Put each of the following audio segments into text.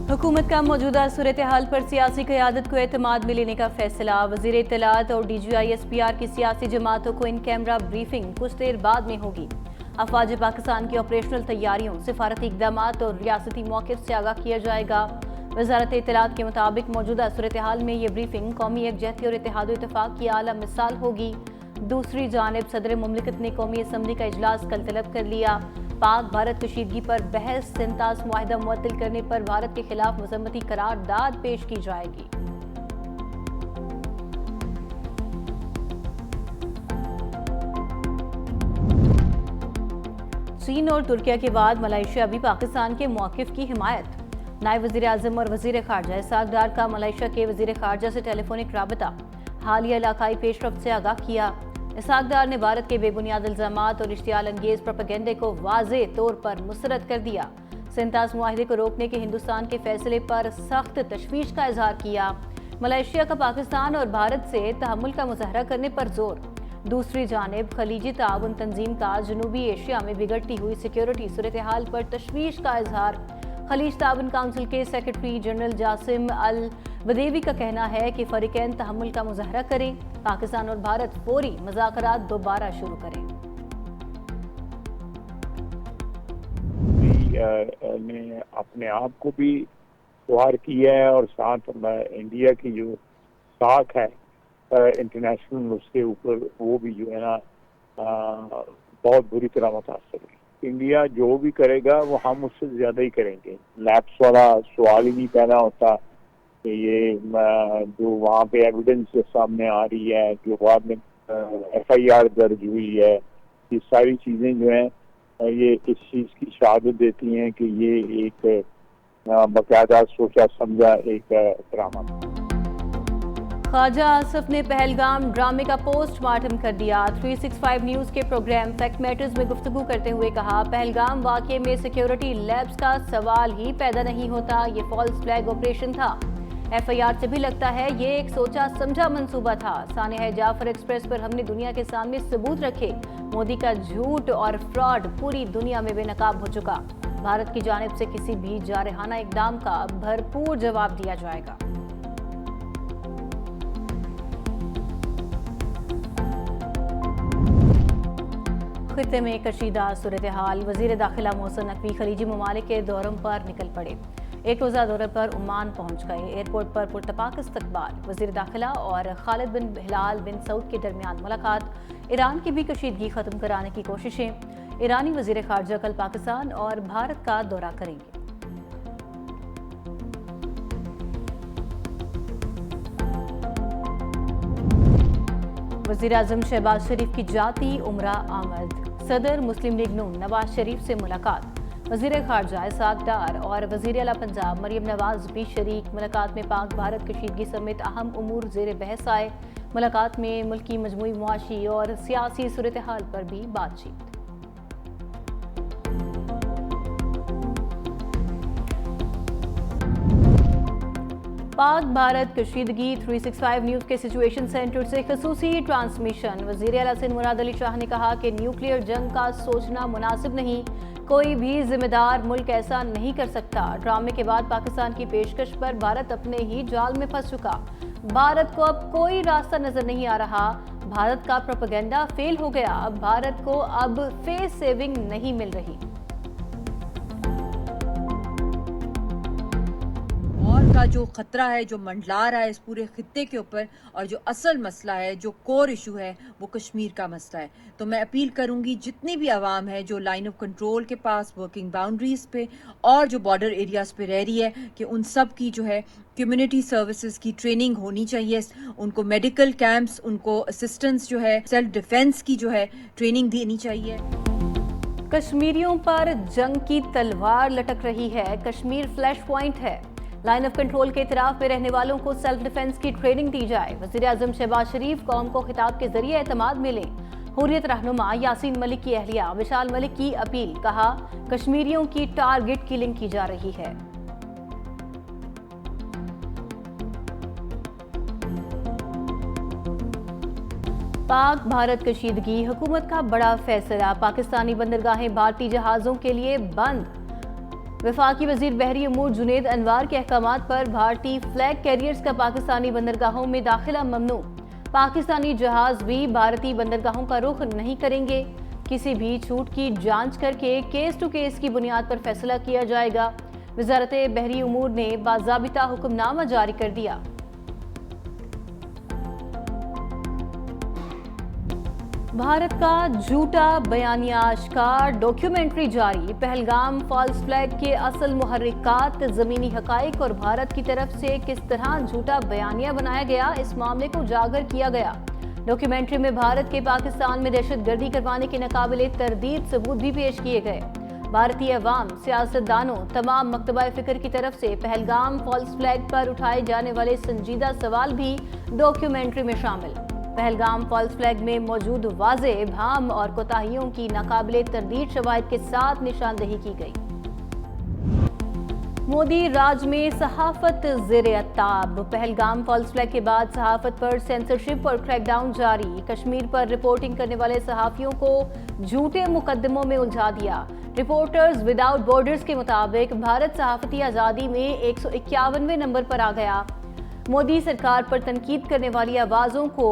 हुकूमत का मौजूदा सूरत हाल पर सियासी क़यादत को एतमाद में लेने का फैसला। वज़ीर इत्तलात और DGI-SPR की सियासी जमातों को इन कैमरा ब्रीफिंग कुछ देर बाद में होगी। अफवाज पाकिस्तान की ऑपरेशनल तैयारियों, सिफारती इक़दामात और रियासती मौक़िफ़ से आगाह किया जाएगा। वज़ारत इत्तलात के मुताबिक मौजूदा सूरत हाल में ये ब्रीफिंग कौमी यकजहती और इत्तेहाद व इत्तफ़ाक़ की आला मिसाल होगी। दूसरी जानिब सदर मुमलिकत ने कौमी असम्बली का इजलास कल तलब कर लिया। पाक भारत कशीदगी पर बहस, सिंतास मुआहिदा मुअत्तल करने पर भारत के खिलाफ मज़म्मती करारदाद पेश की जाएगी। चीन और तुर्किया के बाद मलेशिया भी पाकिस्तान के मौक़िफ़ की हिमायत। नायब वज़ीर आज़म और वज़ीर ख़ारजा इसहाक़ डार का मलेशिया के वज़ीर ख़ारजा से टेलीफोनिक राबता हालिया इलाकाई पेशरफ्त से आगाह किया। इसहाक़ डार ने भारत के बेबुनियाद इल्ज़ामात और इश्तियाल अंगेज़ प्रोपेगेंडे को वाज़े तौर पर मुस्तरद कर दिया। सिंतास मुआहिदे को रोकने के हिंदुस्तान के फैसले पर सख्त तशवीश का इजहार किया। मलेशिया का पाकिस्तान और भारत से तहम्मुल का मुज़ाहरा करने पर जोर। दूसरी जानिब खलीजी ताउन तंजीम का जनूबी एशिया में बिगड़ती हुई सिक्योरिटी सूरत हाल पर तशवीश का इजहार। खलीज ताउन काउंसिल के सेक्रेटरी जनरल जासिम अल बदेवी का कहना है कि फरीकैन तहम्मुल का मुज़ाहरा करें, पाकिस्तान और भारत फौरी मुज़ाकरात दोबारा शुरू करें। ने अपने आप को भी शुमार किया है और साथ इंडिया की जो साख है इंटरनेशनल, उसके ऊपर वो भी जो है ना बहुत बुरी तरह मुतासर है। इंडिया जो भी करेगा वो हम उससे ज़्यादा ही करेंगे। लैप्स वाला सवाल ही नहीं पैदा होता कि ये जो वहाँ पे एविडेंस सामने आ रही है, जो बाद में FIR दर्ज हुई है, ये सारी चीज़ें जो हैं ये इस चीज़ की शहादत देती हैं कि ये एक बाकायदा सोचा समझा एक ड्रामा। ख्वाजा आसिफ ने पहलगाम ड्रामे का पोस्टमार्टम कर दिया। 365 न्यूज़ के प्रोग्राम फैक्ट मैटर्स में गुफ्तगू करते हुए कहा, पहलगाम वाक़े में सिक्योरिटी लैब्स का सवाल ही पैदा नहीं होता, ये फॉल्स फ्लैग ऑपरेशन था। FIR से भी लगता है ये एक सोचा समझा मंसूबा था। सानिया जाफर एक्सप्रेस पर हमने दुनिया के सामने सबूत रखे। मोदी का झूठ और फ्रॉड पूरी दुनिया में बेनकाब हो चुका। भारत की जानिब से किसी भी जारहाना इक़दाम का भरपूर जवाब दिया जाएगा। खित्ते में कशीदा सूरत हाल। वज़ीर दाखिला मोहसिन नकवी खलीजी ममालिक के दौरों पर निकल पड़े। एक रोज़ा दौरे पर ओमान पहुंच गए। एयरपोर्ट पर पुरतपाक इस्तकबाल। वज़ीर दाखिला और खालिद बिन हिलाल बिन सऊद के दरमियान मुलाकात। ईरान की भी कशीदगी ख़त्म कराने की कोशिशें। ईरानी वज़ीर ख़ारजा कल पाकिस्तान और भारत का दौरा करेंगे। वज़ीर आज़म शहबाज शरीफ की जाती उम्रा आमद। सदर मुस्लिम लीग नून नवाज शरीफ से मुलाकात। वज़ीर ख़ारजा इसहाक़ डार और वज़ीर आला पंजाब मरियम नवाज भी शरीक। मुलाकात में पाक भारत कशीदगी समेत अहम उमूर ज़ेर बहस आए। मुलाकात में मुल्की मजमूई मुआशी और सियासी सूरत हाल पर भी बातचीत। पाक भारत कशीदगी 365 न्यूज़ के सिचुएशन सेंटर से खसूसी ट्रांसमिशन। वज़ीर आला सिंध मुराद अली शाह ने कहा कि न्यूक्लियर जंग का सोचना मुनासिब नहीं, कोई भी जिम्मेदार मुल्क ऐसा नहीं कर सकता। ड्रामे के बाद पाकिस्तान की पेशकश पर भारत अपने ही जाल में फंस चुका। भारत को अब कोई रास्ता नजर नहीं आ रहा। भारत का प्रोपेगेंडा फेल हो गया। भारत को अब फेस सेविंग नहीं मिल रही। का जो खतरा है, जो मंडला रहा है इस पूरे खित्ते के ऊपर, और जो असल मसला है, जो कोर इशू है, वो कश्मीर का मसला है। तो मैं अपील करूंगी जितनी भी आवाम है जो लाइन ऑफ कंट्रोल के पास, वर्किंग बाउंड्रीज पे और जो बॉर्डर एरियाज पे रह रही है, कि उन सब की जो है कम्युनिटी सर्विसेज की ट्रेनिंग होनी चाहिए। उनको मेडिकल कैंप्स, उनको असिस्टेंस जो है, सेल्फ डिफेंस की जो है ट्रेनिंग देनी चाहिए। कश्मीरियों पर जंग की तलवार लटक रही है। कश्मीर फ्लैश पॉइंट है। लाइन ऑफ कंट्रोल के इतराफ में रहने वालों को सेल्फ डिफेंस की ट्रेनिंग दी जाए। वज़ीर आज़म शहबाज शरीफ कौम को खिताब के जरिए एतमाद मिले। हुर्रियत रहनुमा यासीन मलिक की अहलिया विशाल मलिक की अपील। कहा, कश्मीरियों की टारगेट किलिंग की जा रही है। पाक भारत कशीदगी, हुकूमत का बड़ा फैसला। पाकिस्तानी बंदरगाहें भारतीय जहाज़ों के लिए बंद। वफाकी वजीर बहरी अमूर जुनेद अनवार के अहकामात पर भारतीय फ्लैग कैरियर्स का पाकिस्तानी बंदरगाहों में दाखिला ममनू। पाकिस्तानी जहाज भी भारतीय बंदरगाहों का रुख नहीं करेंगे। किसी भी छूट की जांच करके केस टू केस की बुनियाद पर फैसला किया जाएगा। वजारत बहरी उमूर ने बाज़ाबिता हुक्मनामा जारी कर दिया। भारत का झूठा बयानिया आश्कार, डॉक्यूमेंट्री जारी। पहलगाम फॉल्स फ्लैग के असल मुहर्रिकात, ज़मीनी हकाइक और भारत की तरफ से किस तरह झूठा बयानिया बनाया गया, इस मामले को उजागर किया गया। डॉक्यूमेंट्री में भारत के पाकिस्तान में दहशतगर्दी करवाने के नाकाबिले तरदीद सबूत भी पेश किए गए। भारतीय अवाम, सियासतदानों, तमाम मकतबा फ़िक्र की तरफ से पहलगाम फॉल्स फ्लैग पर उठाए जाने वाले संजीदा सवाल भी डॉक्यूमेंट्री में शामिल। पहलगाम फॉल्स फ्लैग में मौजूद वाज़े इबहाम और कोताहियों की नाकाबिले तरदीद शवाहिद के साथ निशानदही की गई। मोदी राज में सहाफत ज़ेरे अताब। पहलगाम फॉल्स फ्लैग के बाद सहाफत पर सेंसरशिप और क्रैकडाउन जारी। कश्मीर पर रिपोर्टिंग करने वाले सहाफियों को झूठे मुकदमों में उलझा दिया। रिपोर्टर्स विदाउट बॉर्डर्स के मुताबिक भारत सहाफती आज़ादी में 151वें नंबर पर आ गया। मोदी सरकार पर तनकीद करने वाली आवाज़ों को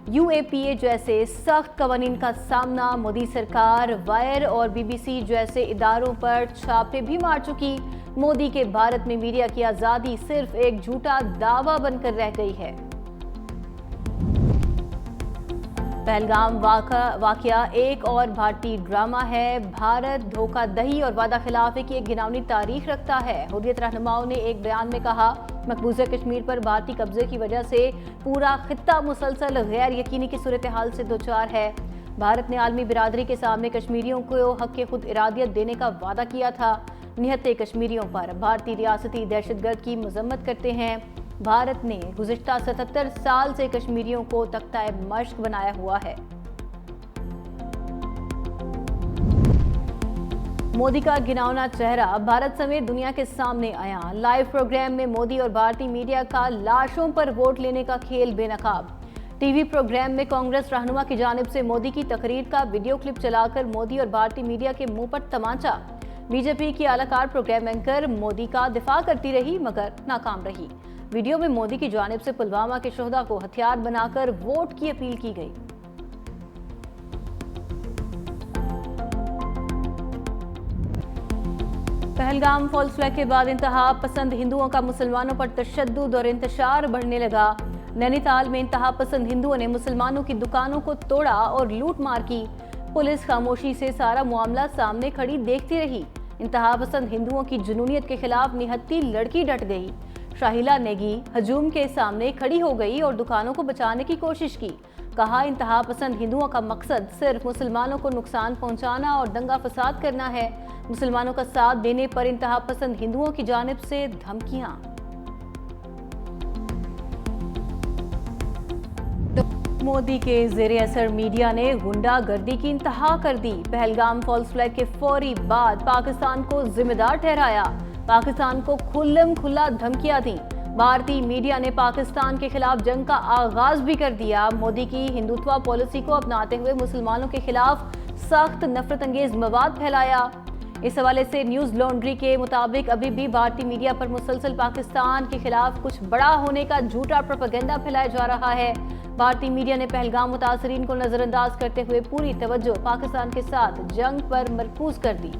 UAPA जैसे सख्त कवानीन का सामना। मोदी सरकार वायर और BBC जैसे इदारों पर छापे भी मार चुकी। मोदी के भारत में मीडिया की आज़ादी सिर्फ एक झूठा दावा बनकर रह गई है। पहलगाम वाकया एक और भारतीय ड्रामा है। भारत धोखाधड़ी और वादा खिलाफी की एक घिनौनी तारीख रखता है। हुर्रियत रहनुमाओं ने एक बयान में कहा, मकबूजा कश्मीर पर भारतीय कब्जे की वजह से पूरा खित्ता मुसलसल गैर यकीनी की सूरत हाल से दोचार है। भारत ने आलमी बिरादरी के सामने कश्मीरियों को हक़ खुद इरादियत देने का वादा किया था। निहत्ते कश्मीरियों पर भारतीय रियासती दहशतगर्द की मजम्मत करते हैं। भारत ने गुज़िश्ता 77 साल से कश्मीरियों को तख्ता-ए मश्क बनाया हुआ है। मोदी का घिनौना चेहरा भारत समेत दुनिया के सामने आया। लाइव प्रोग्राम में मोदी और भारतीय मीडिया का लाशों पर वोट लेने का खेल बेनकाब। टीवी प्रोग्राम में कांग्रेस रहनुमा की जानिब से मोदी की तकरीर का वीडियो क्लिप चलाकर मोदी और भारतीय मीडिया के मुंह पर तमाचा। बीजेपी की आलाकार प्रोग्राम एंकर मोदी का दिफा करती रही मगर नाकाम रही। वीडियो में मोदी की जानिब से पुलवामा के शोहदा को हथियार बनाकर वोट की अपील की गई। पहलगाम फॉल्स फ्लैग के बाद इंतहा पसंद हिंदुओं का मुसलमानों पर तशद्दुद और इंतशार बढ़ने लगा। नैनीताल में इंतहा पसंद हिंदुओं ने मुसलमानों की दुकानों को तोड़ा और लूट मार की। पुलिस खामोशी से सारा मामला सामने खड़ी देखती रही। इंतहा पसंद हिंदुओं की जुनूनियत के खिलाफ निहत्ती लड़की डट गई। शाहिला नेगी हजूम के सामने खड़ी हो गई और दुकानों को बचाने की कोशिश की। कहा, इंतहा पसंद हिंदुओं का मकसद सिर्फ मुसलमानों को नुकसान पहुंचाना और दंगा फसाद करना है। मुसलमानों का साथ देने पर इंतहा पसंद हिंदुओं की जानिब से धमकियां। मोदी के ज़ेरे असर मीडिया ने गुंडागर्दी की इंतहा कर दी। पहलगाम फॉल्स फ्लैग के फौरी बाद पाकिस्तान को जिम्मेदार ठहराया। पाकिस्तान को खुल्लम खुल्ला धमकियां दी। भारतीय मीडिया ने पाकिस्तान के खिलाफ जंग का आगाज भी कर दिया। मोदी की हिंदुत्व पॉलिसी को अपनाते हुए मुसलमानों के खिलाफ सख्त नफरत अंगेज मवाद फैलाया। इस हवाले से न्यूज़ लॉन्ड्री के मुताबिक अभी भी भारतीय मीडिया पर मुसलसल पाकिस्तान के खिलाफ कुछ बड़ा होने का झूठा प्रोपेगेंडा फैलाया जा रहा है। भारतीय मीडिया ने पहलगाम मुतासरीन को नजरअंदाज करते हुए पूरी तवज्जो पाकिस्तान के साथ जंग पर मरकूज कर दी।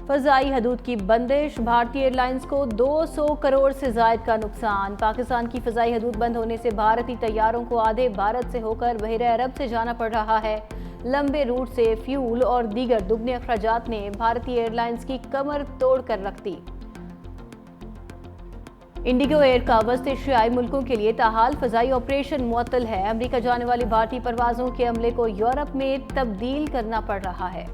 फ़ज़ाई हदूद की बंदिश, भारतीय एयरलाइंस को 200 करोड़ से ज़ायद का नुकसान। पाकिस्तान की फ़ज़ाई हदूद बंद होने से भारतीय तैयारों को आधे भारत से होकर बहरे अरब से जाना पड़ रहा है। लंबे रूट से फ्यूल और दीगर दुगने अखराजात ने भारतीय एयरलाइंस की कमर तोड़ कर रख दी। इंडिगो एयर का वस्त एशियाई मुल्कों के लिए ताहाल फ़ज़ाई ऑपरेशन मुअत्तल है। अमेरिका जाने वाली भारतीय परवाज़ों के अमले को यूरोप में तब्दील करना पड़ रहा है।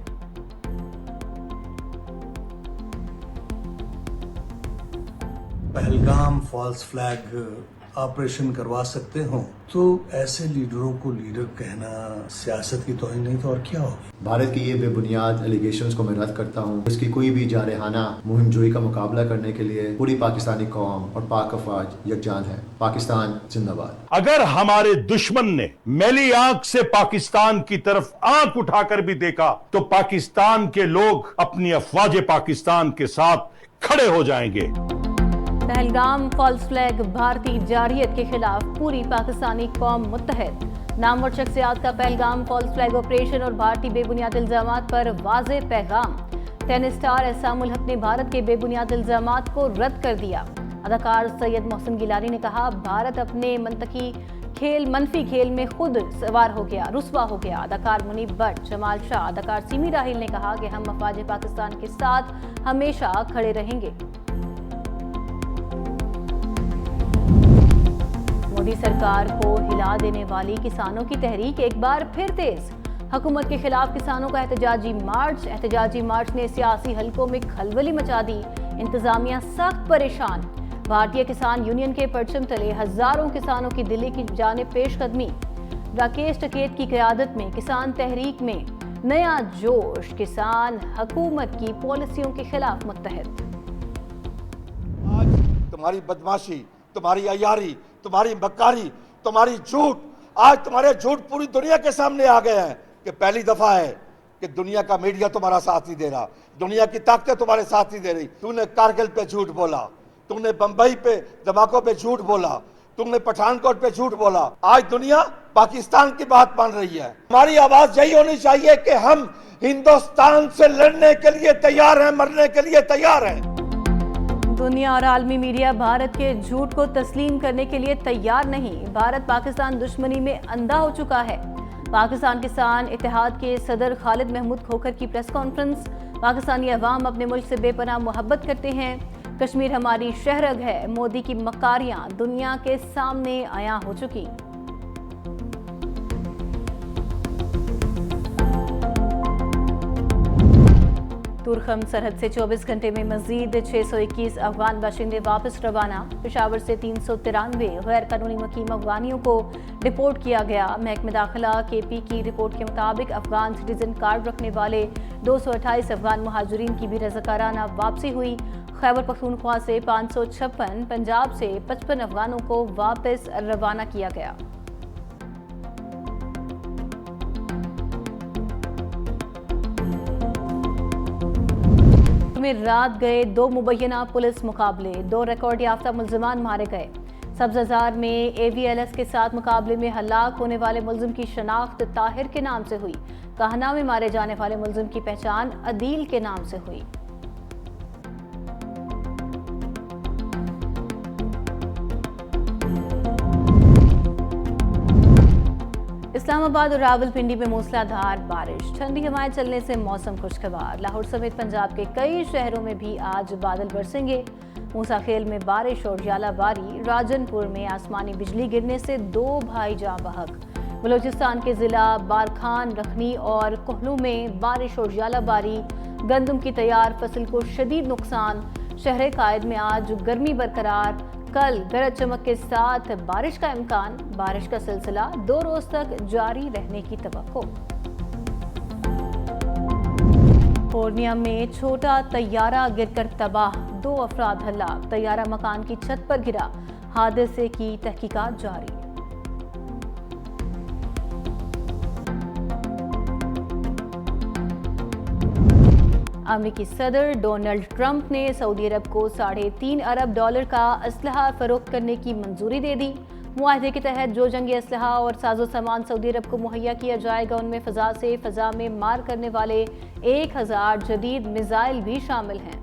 पहलगाम फॉल्स फ्लैग ऑपरेशन करवा सकते हों तो ऐसे लीडरों को लीडर कहना सियासत की तौहीन नहीं तो और क्या होगी। भारत की ये बेबुनियाद एलिगेशंस को मैं रद्द करता हूँ। इसकी कोई भी जारहाना मुहिम जोई का मुकाबला करने के लिए पूरी पाकिस्तानी कौम और पाक अफवाज यकजान है। पाकिस्तान जिंदाबाद। अगर हमारे दुश्मन ने मैली आंख से पाकिस्तान की तरफ आंख उठाकर भी देखा तो पाकिस्तान के लोग अपनी अफवाज पाकिस्तान के साथ खड़े हो जाएंगे। पहलगाम फॉल्स फ्लैग भारतीय जारियत के खिलाफ पूरी पाकिस्तानी कौम मुत्तहद। नामवर शख्सियात का पहलगाम फॉल्स फ्लैग ऑपरेशन और भारतीय बेबुनियाद इल्जामात पर वाज़े पैगाम। टेनिस स्टार एहसामुल हक ने भारत के बेबुनियाद इल्जामात को रद्द कर दिया। अदाकार सैयद मोहसिन गिलानी ने कहा, भारत अपने मनफी खेल में खुद सवार हो गया, रुस्वा हो गया। अदाकार मुनीब भट्ट, जमाल शाह, अदाकार सिमी राहिल ने कहा कि हम अफवाज पाकिस्तान के साथ हमेशा खड़े रहेंगे। मोदी सरकार को हिला देने वाली किसानों की तहरीक एक बार फिर तेज। हुकूमत के खिलाफ किसानों का एहतजाजी मार्च ने सियासी हलकों में खलबली मचा दी। इंतजामिया सख्त परेशान। भारतीय किसान यूनियन के परचम तले हजारों किसानों की दिल्ली की जानिब पेशकदमी। राकेश टिकैत की क़यादत में किसान तहरीक में नया जोश। किसान हुकूमत की पॉलिसियों के खिलाफ मुत्तहद। आज तुम्हारी बदमाशी, तुम्हारी अयारी, तुम्हारी मक्कारी, तुम्हारी झूठ, आज तुम्हारे झूठ पूरी दुनिया के सामने आ गए हैं कि पहली दफा है कि दुनिया का मीडिया तुम्हारा साथ नहीं दे रहा, दुनिया की ताकतें तुम्हारे साथ नहीं दे रही। तूने कारगिल पे झूठ बोला, तुमने बंबई पे धमाकों पे झूठ बोला, तुमने पठानकोट पे झूठ बोला। आज दुनिया पाकिस्तान की बात मान रही है। हमारी आवाज यही होनी चाहिए कि हम हिंदुस्तान से लड़ने के लिए तैयार हैं, मरने के लिए तैयार हैं। दुनिया और आलमी मीडिया भारत के झूठ को तस्लीम करने के लिए तैयार नहीं। भारत पाकिस्तान दुश्मनी में अंधा हो चुका है। पाकिस्तान किसान इत्तेहाद के सदर खालिद महमूद खोखर की प्रेस कॉन्फ्रेंस। पाकिस्तानी अवाम अपने मुल्क से बेपनाह मोहब्बत करते हैं। कश्मीर हमारी शहरग है। मोदी की मकारियां दुनिया के सामने आया हो चुकी। तुरखम सरहद से 24 घंटे में मजीद 621 अफगान बाशिंदे वापस रवाना। पेशावर से 393 गैर कानूनी मुकीम अफगानियों को रिपोर्ट किया गया। महकमे दाखिला KP की रिपोर्ट के मुताबिक अफगान सिटीजन कार्ड रखने वाले 228 अफगान मुहाजिरीन की भी रज़ाकाराना वापसी हुई। खैबर पख्तूनख्वा से 556, पंजाब से 55 अफगानों को वापस रवाना किया गया। में रात गए 2 मुबैना पुलिस मुकाबले। 2 रिकॉर्ड याफ्ता मुल्जिमान मारे गए। सब्ज़ाजार में AVLS के साथ मुकाबले में हलाक होने वाले मुल्जिम की शनाख्त ताहिर के नाम से हुई। कहना में मारे जाने वाले मुल्जिम की पहचान अदील के नाम से हुई। इस्लामाबाद और रावलपिंडी में मूसलाधार बारिश। ठंडी हवाएं चलने से मौसम खुशगवार। लाहौर समेत पंजाब के कई शहरों में भी आज बादल बरसेंगे। मूसाखेल में बारिश और जालाबारी। राजनपुर में आसमानी बिजली गिरने से 2 भाई जाँ बहक। बलूचिस्तान के जिला बारखान, रखनी और कोहलू में बारिश और जालाबारी। गंदम की तैयार फसल को शदीद नुकसान। शहर कायद में आज गर्मी बरकरार। कल गरज चमक के साथ बारिश का इम्कान। बारिश का सिलसिला 2 रोज तक जारी रहने की तवक्को। पूर्णिया में छोटा तैयारा गिरकर तबाह। 2 अफराद हलाक। तैयारा मकान की छत पर गिरा। हादसे की तहकीकात जारी। अमेरिकी सदर डोनाल्ड ट्रंप ने सऊदी अरब को $3.5 अरब का असलहा फरोख्त करने की मंजूरी दे दी। मुआहदे के तहत जो जंगी असलहा और साजो सामान सऊदी अरब को मुहैया किया जाएगा उनमें फ़ज़ा से फ़ज़ा में मार करने वाले 1000 जदीद मिसाइल भी शामिल हैं।